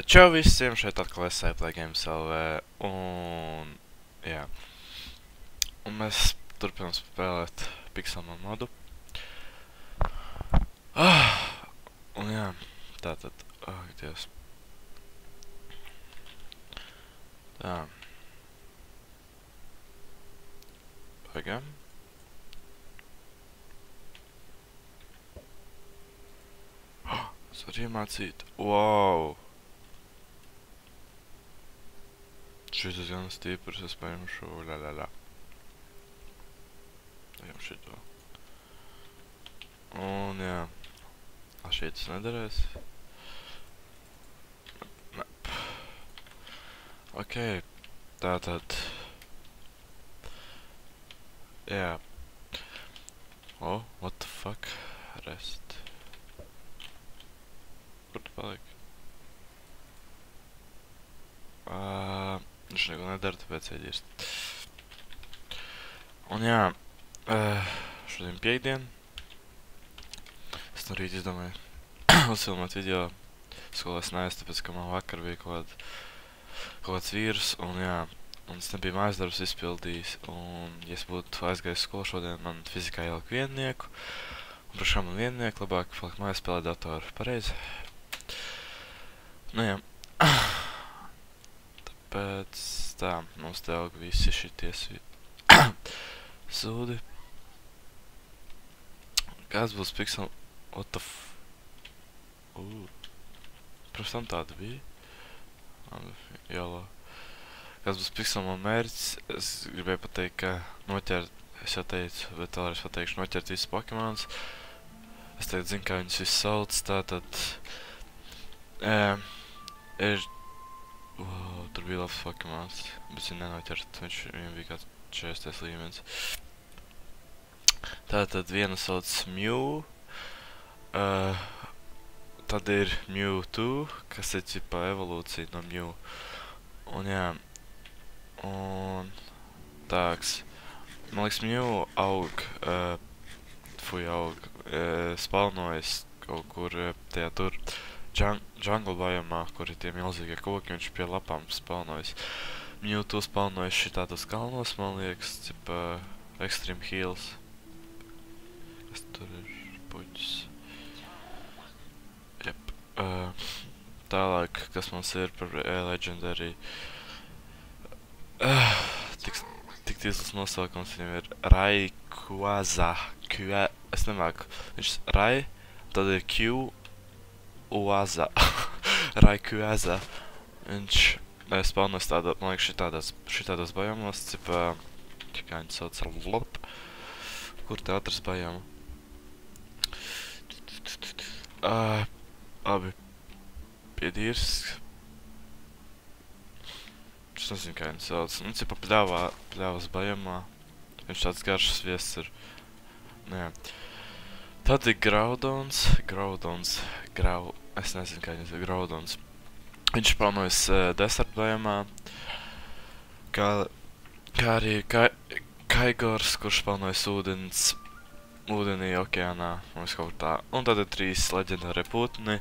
Čau visiem, šeit atkal es Play Games LV, un, jā, un mēs turpinām spēlēt Pixelmon modu. Un jā, tātad, Dievs. Tā. Pagaidām. Es varu iemācīt, wow! Šis ir gan stiprs, es paņemšu, lalalā. Ejam šito. Un jā. Šeit tas nedarēs. Ne. Ok. Tātad. Jā. Oh, what the fuck? Rest. Kur tu paliki? Viņš neko nedara, tāpēc ieģirst. Un jā, šodien piekdien. Es no rīt izdomāju uzfilmēt video. Skolās neesmu, tāpēc, ka man vakar bija kaut kāds vīrus, un jā, un es nebiju mājas darbus izpildījis, un, ja es būtu aizgājis skolu šodien, man fizikā ielika viennieku, un priekšā man viennieku, labāk palikt mājās spēlēt datoru. Pareizi? Nu jā. Tāpēc tā, mums te aug visi šitie sūdi. Kāds būs Pixel... What the f... Pirms tam tāda bija. Jālā. Kāds būs Pixelmon mērķis? Es gribēju pateikt, ka noķert... Es jau teicu, bet vēlreiz pateikšu, noķert visus Pokemonus. Es tagad zinu, kā viņus visus sauc, tātad... Tur bija labs Pokemons, bet viņi nenoķert, viņam bija kāds 40. līmenis. Tātad viena sauc Mew, tad ir Mewtwo, kas ir ķipā evolūcija no Mew. Un jā, un tāks, man liekas Mew aug, spalnojas kaut kur tajā tur. Jungle biomā, kur ir tie milzīgie koki, viņš pie lapām spalnojas. Mewtwo spalnojas šitādos kalnos, man liekas, cipa Extreme Heals. Kas tur ir puķis? Jep. Tālāk, kas mums ir par Legendary. Tik tieslas nosaukums viņam ir Rayquaza. Es nemāku. Viņš Ray, tad ir Q. Uaza. Rayquaza. Viņš spawnojas tādā, man liekas, šitādos bajomos, cipā, kā viņi sauc ar lop. Kur te atrast bajomu? Abi piedīrs. Es nezinu, kā viņi sauc. Nu, cipā pļāvas bajomā. Viņš tāds garšas viests ir. Nē. Tad ir Groudons, es nezinu, kā viņas ir Groudons. Viņš spawnojas desert biomā, kā arī Kaigors, kurš spawnojas ūdenī, okeānā, un viss kaut tā. Un tad ir 3 leģendārie putni,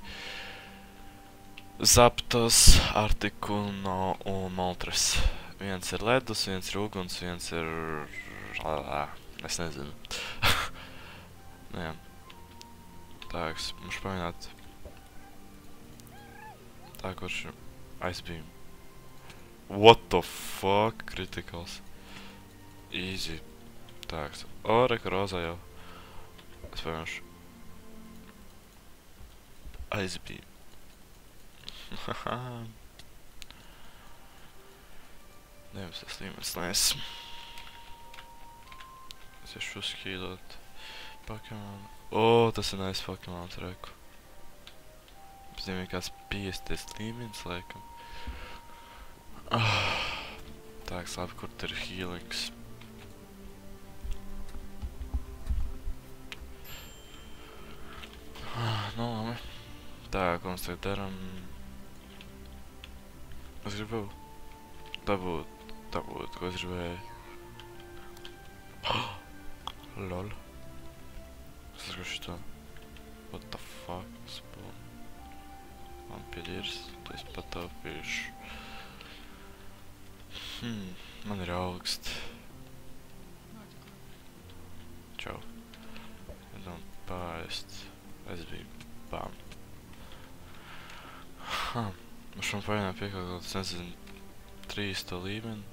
Zapdos, Articuno un Moltres. Viens ir ledus, viens ir uguns, viens ir... es nezinu. Nu jā. Tāks, mums pamēģināt. Tā, kurš ir Ice Beam. What the fuck? Criticals. Easy. Tāks. O, reka rozā jau. Es pamēģināšu. Ice Beam. Haha. 19 līmenis, nice. Es iešu uzskīdot Pokemon. O, tas ir nice Pokemons, reku. Pēc viņam ir kāds 50 līmenis, laikam. Tāks, labi, kur te ir healings. Nu, labi. Tā, ko mēs tagad daram? Es gribu dabūt, ko es gribēju. Lol. Es gribu šito. What the fuck? Spawn. Vampīrs, to es pataupīšu. Man ir augst. Čau. Iedomā pārēst. Es biju bam. Mums šam painā piekākt, es nezinu, 3 to līmeni.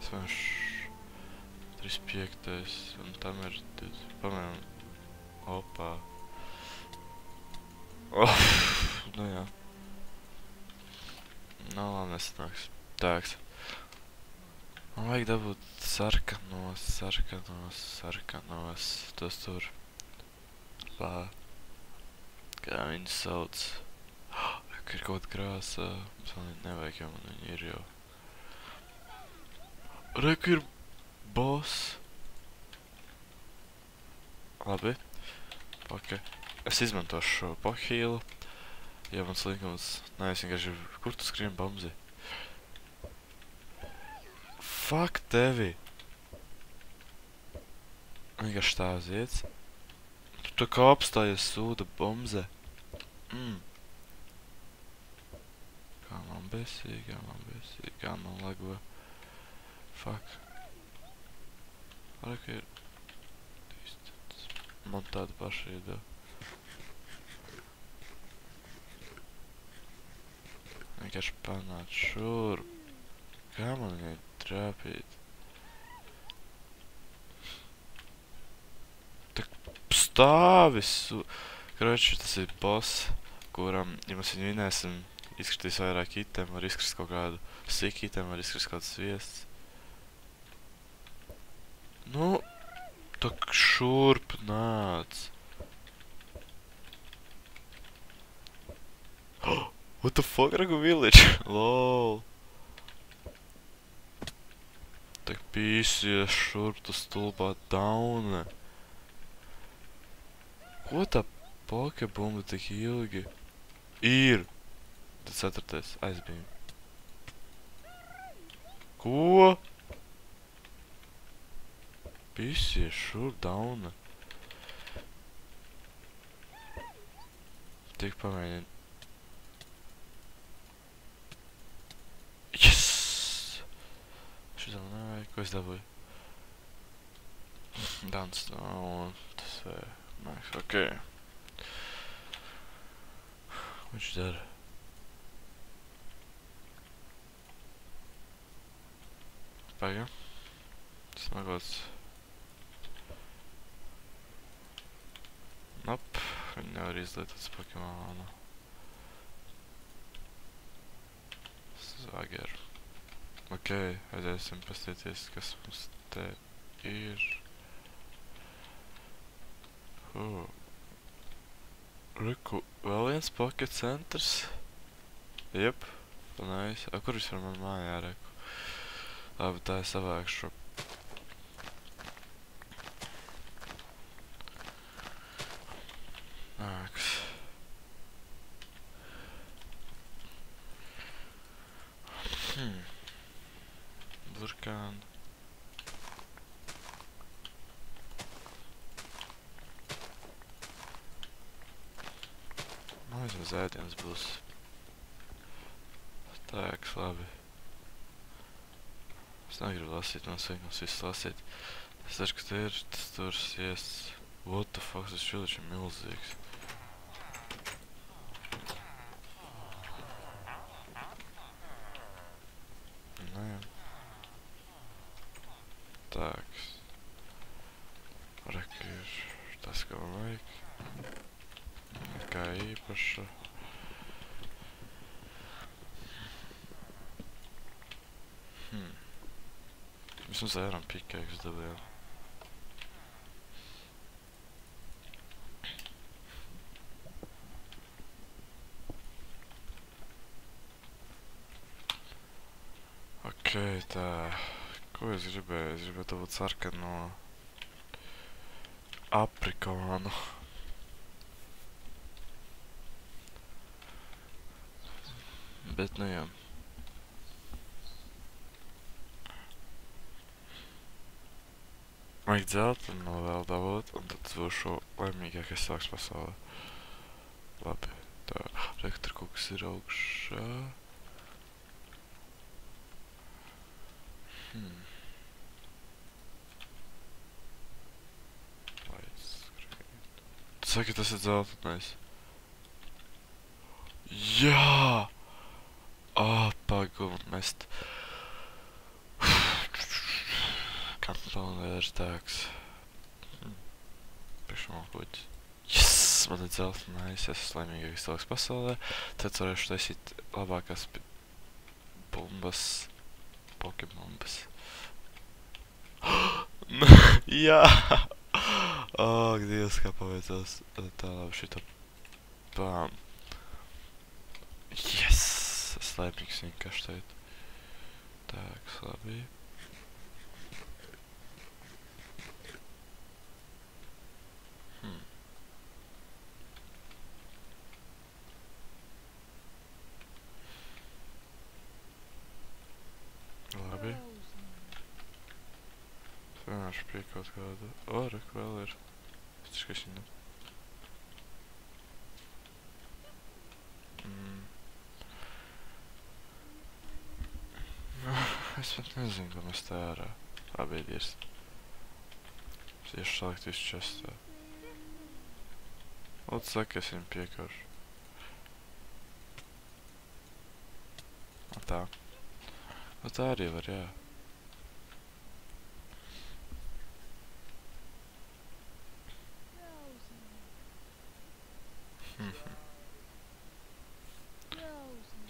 Es vienkārši 35. Un tam ir, pamēram, opā. Nu jā. Nav labi nesanāks. Tāks. Man vajag dabūt sarkanos. Tos tur. Kā viņi sauc. Ir kaut krāsā. Man nevajag, jo man viņi ir jau. Reku ir boss. Labi. Ok. Es izmantošu šo pohīlu. Ja mans linkums... Nē, es vienkārši... Kur tu skrien, Bamzi? Fuck tevi! Vienkārši stāvziet. Tu tā kā apstājies sūda, Bamze. Kā man besīgi, kā man lago. Fuck. Reku ir... Man tāda paša iedeva. Vienkārši panāc šurp. Kā man viņai trāpīt? Tak stāvis! Kroči, tas ir boss, kuram, ja mēs viņu vinēsim, izskatīs vairāk item, var izkrist kaut kādu sik item, var izkrist kādu sviests. Nu, tak šurp nāc. What the fuck, Ragu village? Lol. Tak pīsies šurp, tu stulbā daune. Ko tā pokebumba tik ilgi? Ir! Tad 4. aizbīm. Ko? Pīsies šurp, daune. Tik pamēģini. Yes! Šitā nevajag, ko es dabūju? Dunstone, tas vajag. Nice, ok. Ko viņš dara? Pagaid. Smagots. Nop, viņi nevar izlietot Pokemonu. Zager. Ok, aiziesim paskatīties, kas mums te ir. Reku, vēl viens Poké centrs. Jep, nice. Kur vispār man mājā, reku? Labi, tā es savākšu. Nāks. Burkāni. Man vismaz ēdiens būs. Tāks, labi. Es negribu lasīt, man sīkums viss lasīt. Es taču, ka te ir tas tur siests. What the fuck, tas village ir milzīgs. Nē. Tāks. Rek ir tas, ko man vajag. Kā īpaša. Vismaz ēram pikēks dabījām. Ok, tā. Ko es gribēju? Es gribēju dabūt sarkano aprikonu. Bet nu jā. Vajag dzelt un vēl dabūt, un tad būšu laimīgākais cilvēks pasaulē. Labi, tā, reik, tur kaut kas ir augšā. Tu saki, tas ir dzeltenais? Jā! Pagum mest. Kantonērs tēks. Priekšmā kuģis. Yes! Man ir dzeltenais, es esmu laimīgākais cilvēks pasaulē. Tad varēšu taisīt labākās bumbas. Pokemonbas. Jā! Ak, Dievs, kā paveicās. Tā labi šito. Bām. Yes! Es laimīgs vienkārši teikt. Tāks, labi. Labi. Es vienkārši pie kaut kāda. Rek vēl ir. Es taču, ka es viņu. Es pat nezinu, ko mēs tā ārā. Labi, iedies. Es iešu salikt visu čestā. Lūdzu saka, es viņu piekaušu. Tā. Tā arī var, jā.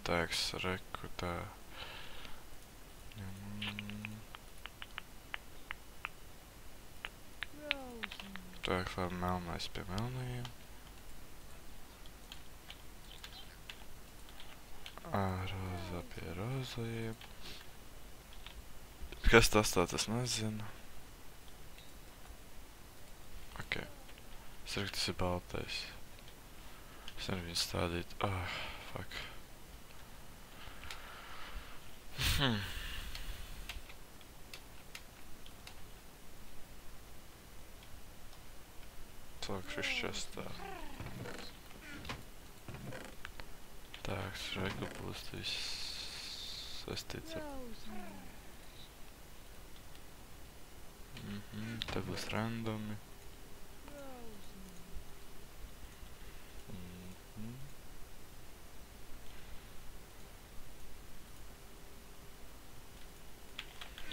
Tāks, reku, tā. Tāks, labi, melnais pie melnajiem. Roza pie rozajiem. Kas tas tāds, es nezinu. Ok. Es saku, tas ir baltais. Es nevaru viņu stādīt. Fuck. Sākšu izšķestā. Tāks, regu būs viss saistīts ar... Te būs randomi.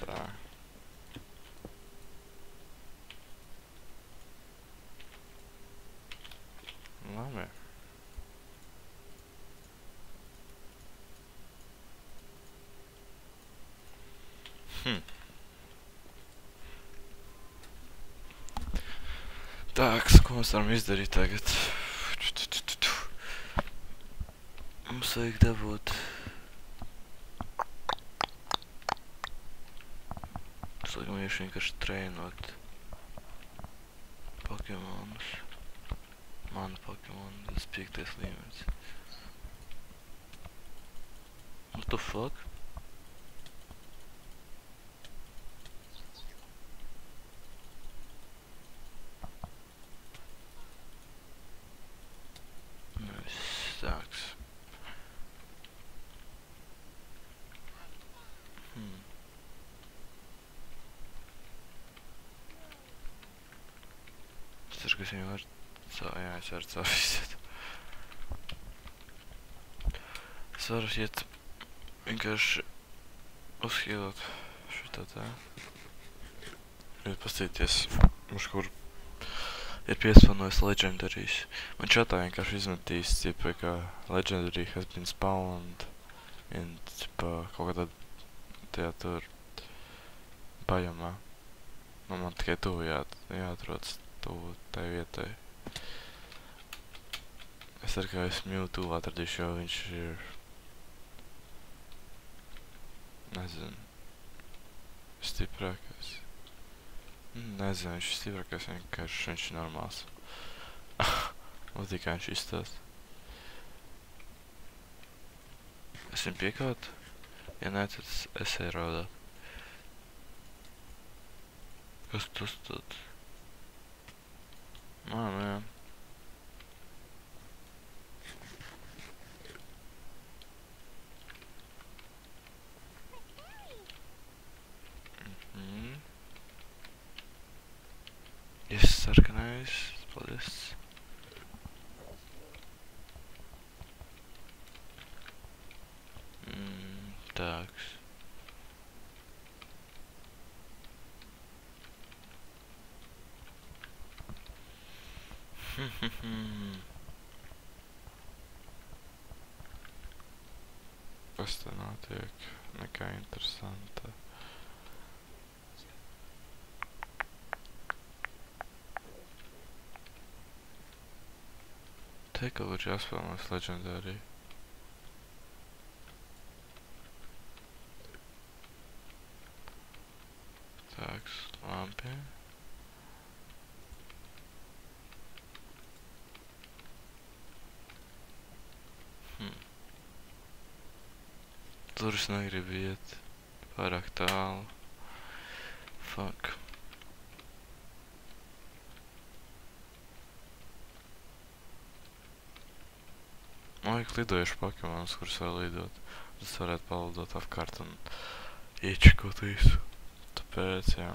Tā. Labi. Tāks, ko mēs varam izdarīt tagad? Mums vajag dabūt... Es laikam iešu vienkārši treinot Pokemonus. Manu Pokemonu, tas 5. līmenis. What the fuck? Tāks. Es ceru, ka es viņu varu jā, es varu caurīsiet. Es varu iet vienkārši uzhīlot šitā tā. Jūs pastīties, uz kur ir piespanojis Legendaries. Man čatā vienkārši izmetīs, cipa, ka Legendary has been spawned in, cipa, kaut kādā tajā tur bajamā. Man tikai tuvu jāatrodas tuvu tai vietai. Es ceru, ka es Mewtwo atradīšu, jo viņš ir... Nezinu. Stiprākais. Nezinu, viņš ir stiprākais, vienkārši viņš ir normāls. Un tikai viņš izstāst. Es viņu piekaut? Ja nē, tad es eju raudāt. Kas tas tad? Nē. Yes, sarkanais. Paldies. Tāks. Kas te notiek? Nekā interesanta. Te kaut kur jāspēlēs Legendary. Tāks, labi. Tur es negribu iet. Pārāk tālu. Fuck. Man vajag lidojuši Pokemonus, kurus var lidot. Tas varētu palidot apkārt un iečikot visu. Tāpēc, jā.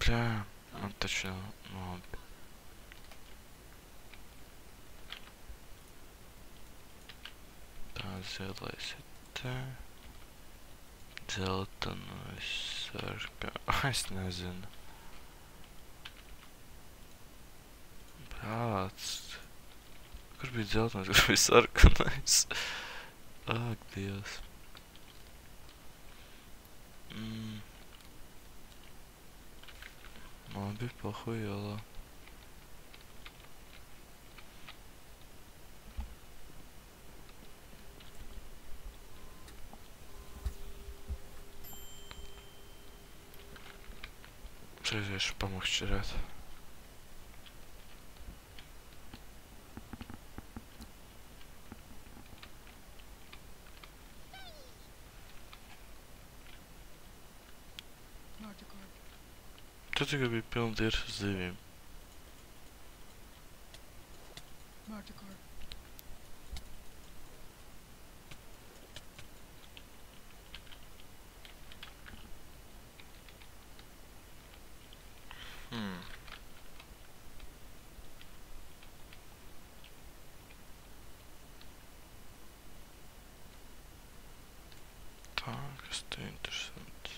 Bļā, man taču labi. Tā zilais ir te. Dzeltenais sarka. Es nezinu. Brāts. Kur bija dzeltenais, kur bija sarkanais? Ak, Dievs. Labi, pohujolā. Aiziešu pamakšķirēt. Tu tikai bija pilni ir zivīm. Tā, kas te interesants.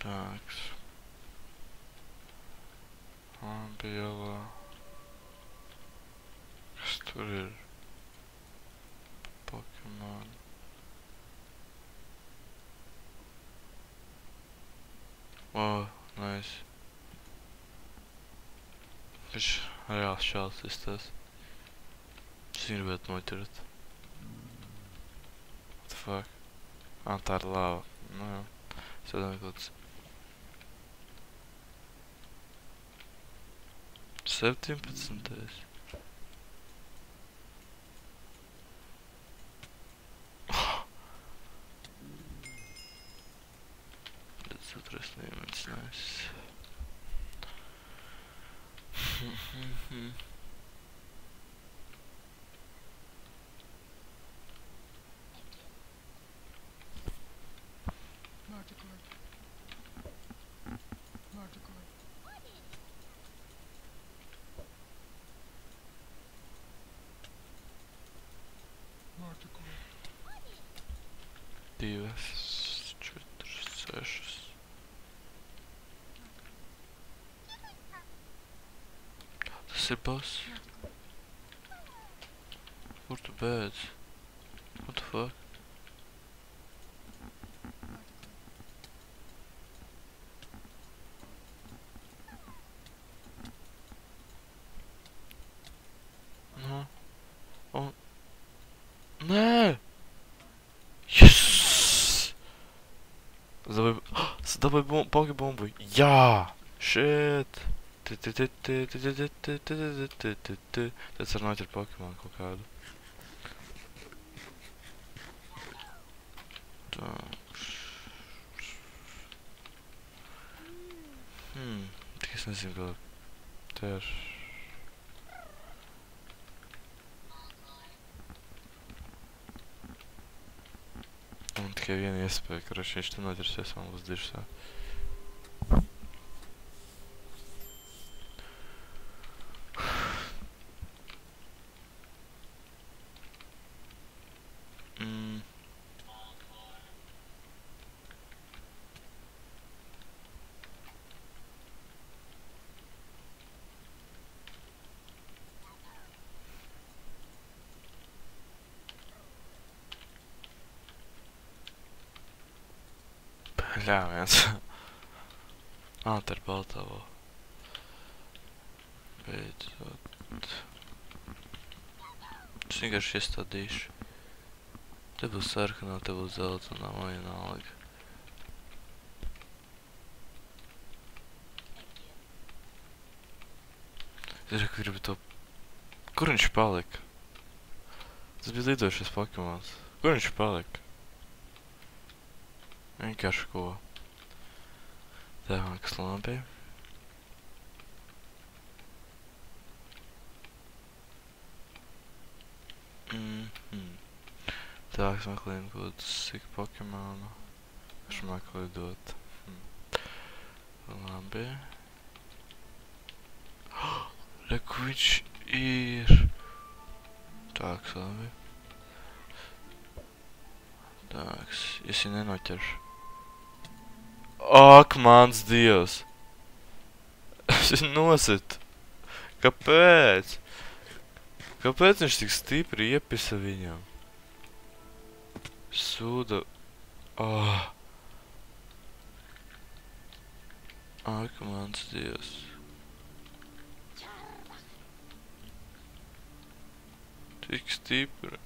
Tāks. Labi, jālā. Kas tur ir? Pokemon. Oh, nice. Viņš reāls šāls izstās. Es viņu gribētu noķert. What the fuck? Tā ir lava. Nu jā. Es domāju, kaut kas 17. Tas otrais līmenis, nice. Divas, 4, 6. Tas Tas ir boss. Kur tu bēdz? What the fuck? No. Un... Nē! Yes! Sadabūju pokebombu. Jā! Shit! Tad var noķert Pokemon kaut kādu. Tā. Tik es nezinu, kā te ir. Un tikai viena iespēja, ka viņš te noķersies, man būs dišsā. Jā, viens. Tā ir baltā vēl. Beidzot. Es vienkārši iestādīšu. Te būs sarkanā, te būs zeltainā, man vienalga. Es gribu to... Kur viņš palika? Tas bija lidojušies Pokemons. Kur viņš palika? Vienkārši ko. Tā, kas labi. Tā, es meklēju kaut kādu siku Pokemonu. Viņš meklēju dot. Labi. Re, kur viņš ir? Tāks, labi. Tāks, es viņu nenoķeršu. Ak, mans dievs! Es viņu nositu. Kāpēc? Kāpēc viņš tik stipri iepisa viņam? Sūda... Ak, mans dievs. Tik stipri.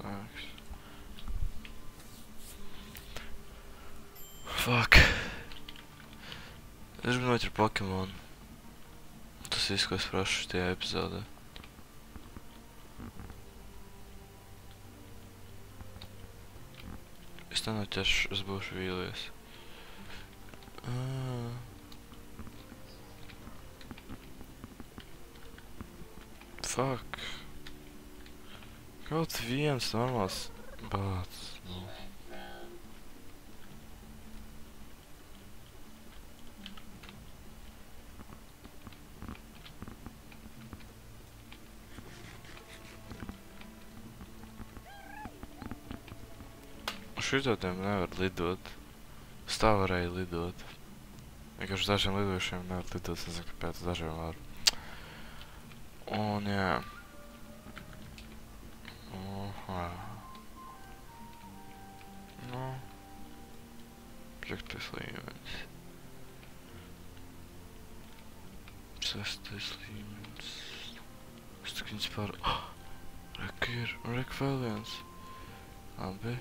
Tāks. Fuck. Es gribu noķert Pokemonu. Tas viss, ko es prašu šajā epizodē. Es nenoķeršu, es būšu vīlies. Fuck. Kaut viens normāls bāts. Šitotiem nevar lidot. Es tā varēju lidot. Vienkārši dažiem lidojušiem nevar lidot, es nezinu, kāpēc dažiem var. Un jā. Nu. 5. līmenis. 6. līmenis. Es tik viņas par... Rek ir, rek vēl viens. Labi.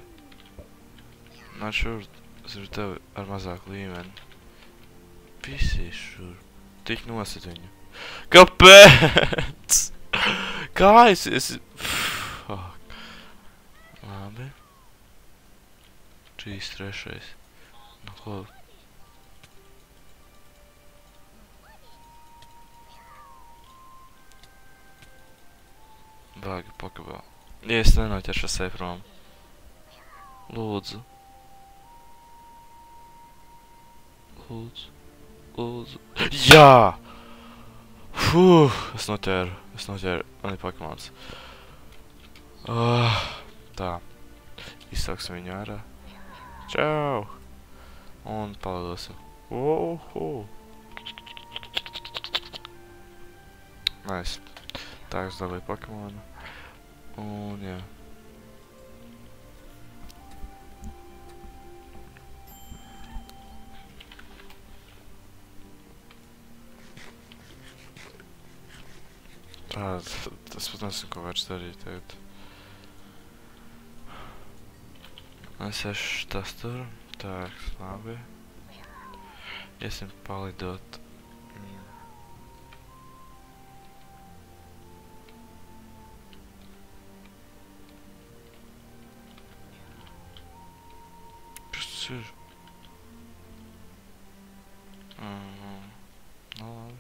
Not sure, es varu tevi ar mazāku līmeni. Pisīs šur. Tik nosit viņu. Kāpēc? Kā es... Fuck. Labi. 3. Nu, ko? Bāga Pokeball. Ja es nenoķeršu sevi prom. Lūdzu. Lūdzu. Jā! Es noķēru. Man ir Pokemons. Tā. Izsāksim viņu ārā. Čau! Un palidosim. Nice. Tā, es dabūju Pokemonu. Un, jā. Tā, tas pat nezinu, ko vairs darīt tagad. Es ešu tas tur. Tā, labi. Iesim palidot. Kas tas ir? Labi.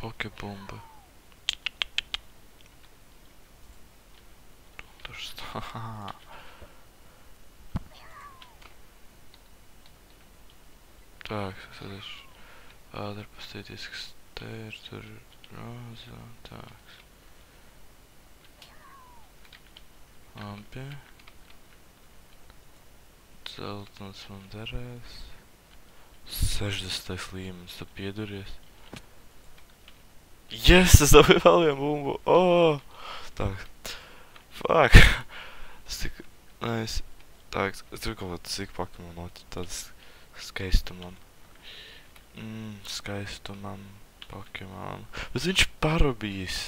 Pokebomba. Tur stāv. Tā, kas tas ir? Ātrpastetītisks tēr, tur rozā, tāks. Labi. Zeltons man derēs. 60. līmenis, tu pieduries. Yes, es dabūju vēl vienu bumbu. Tā. Fuck. Es tik... Nice. Tā, es tur kaut kādu cik Pokemonu tāds skaistumam. Skaistumam Pokemonu. Bet viņš parobījis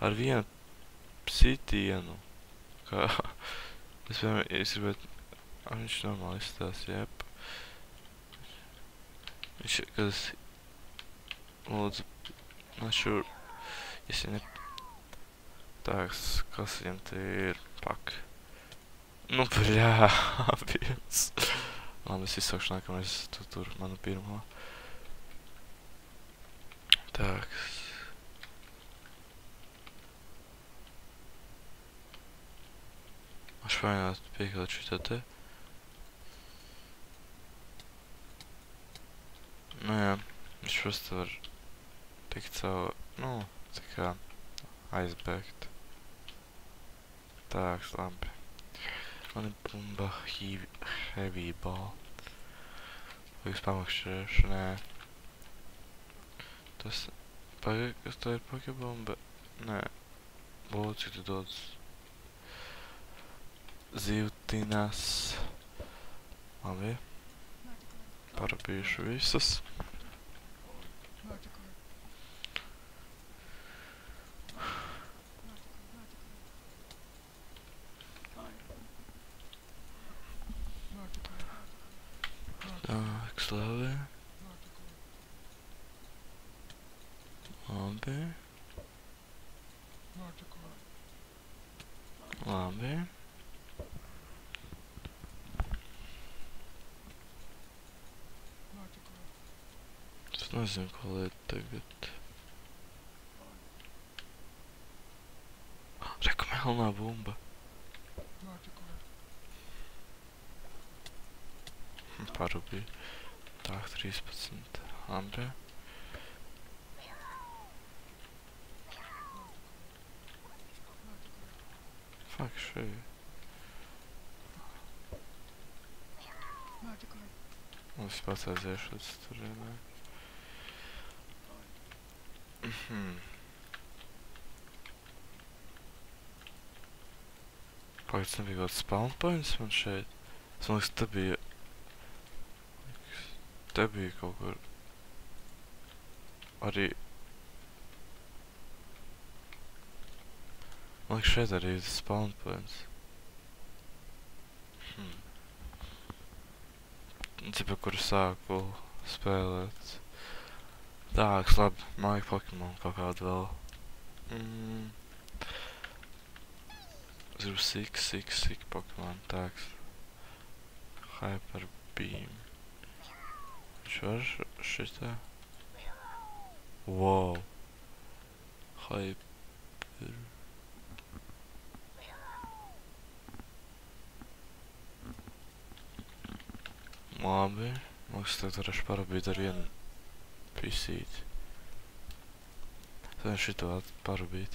ar vienu sitienu. Kā... Es gribētu... Viņš normāli izstās, jeb. Viņš, kad es... Lūdzu... Not sure. Es viņu Tāks, kas viņam te ir? Pak. Nu, bļā, viens. Labi, es izsaukšu nākamais tur manu pirmo. Tāks. Aš pamēģināt piekļūt šito te. Nu jā, viņš просто var tikt savu, nu, tā kā aizbēgt. Tāks, labi. Man ir bumba heavy ball. Vajag pamakšķiešu, nē. Tas, pagaid, kas tā ir pokebomba? Nē. Lūdzu, cik tu dodas. Zivtinas. Labi. Parabīšu visas. Tāks, labi. Labi. Labi. Es nezinu, ko liet tagad. Reku melnā bumba. Parubī. Tā, 13. Labi. Fuck, šeit. Es pats aiziešu līdz turienē. Pagaid, tas nebija kaut kāds spawn points man šeit. Es man liekas, te bija kaut kur arī... Man liekas, šeit arī ir spawn points. Cipa, kur sāku spēlēt. Tāks, labi, man vajag Pokemon kaut kādu vēl. Es gribu sik Pokemon, tāks. Hyper Beam. Viņš var šitā? Wow. Hyper... Labi. Mums tagad varēšu parabīt ar vienu pisīti. Tad šito parabīt.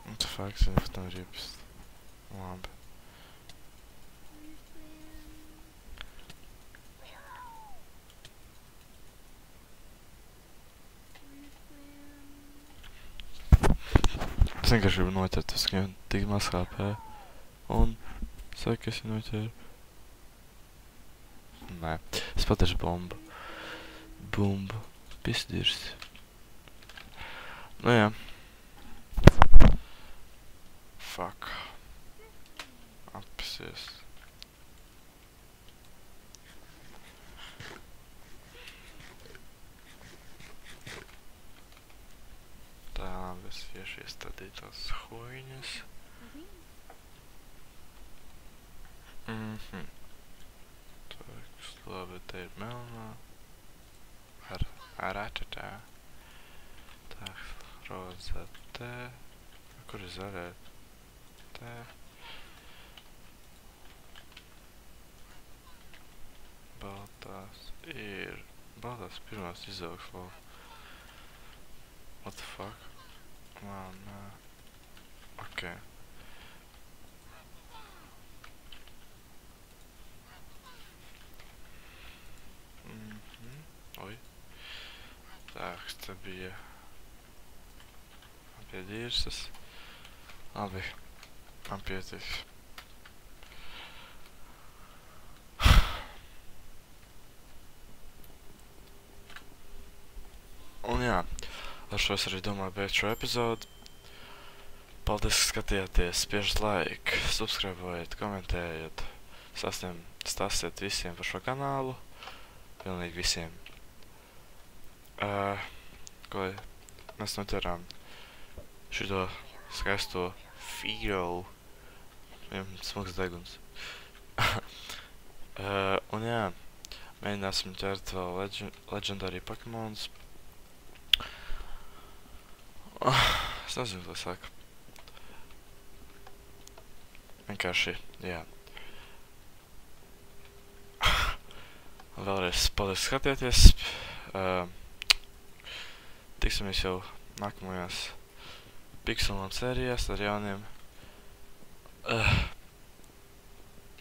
What the fuck, es viņu pat nevar iepist. Labi. Es vienkārši gribu noķert, tas viņam tik maz HP. Un saka, es viņu noķeru. Nē, es patiešu bombu. Bumbu. Pisdirsti. Nu jā. Fuck. Apsies. Tā, es iešu iestādīt tās huiņas. Tā, labi, te ir melnā. Ar ačatā. Tā, roza te. Kur ir zaļā? Te. Baltās ir... Baltās pirmās izaugs vēl. What the fuck? Man, ok. Oi. Tā, te bija... Man bija dīrsas. Labi. Man pietiks. Un jā, ar šo es arī domāju beigt šo epizodu. Paldies, ka skatījāties, spiežat like, subscribējiet, komentējiet, stāstiet visiem par šo kanālu, pilnīgi visiem. Ko mēs noķerām šito skaisto Firo, viņam smags deguns. Un jā, mēģināsim ķert vēl legendārī Pokemonus. Es nezinu, ko saka. Vienkārši, jā. Vēlreiz paldies skatieties. Tiksimies jau nākamajās Pixelmon sērijās ar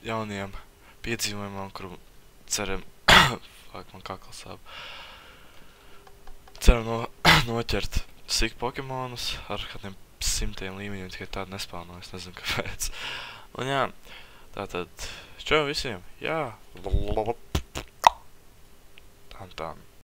jauniem piedzīvojumiem, kuru ceram, fuck, man kakls sāp. Ceram noķert sīk Pokemonus ar kādiem 100 līmeņiem, tikai tādu nespāno, es nezinu kāpēc. Un jā, tātad, čau visiem, jā. Tam.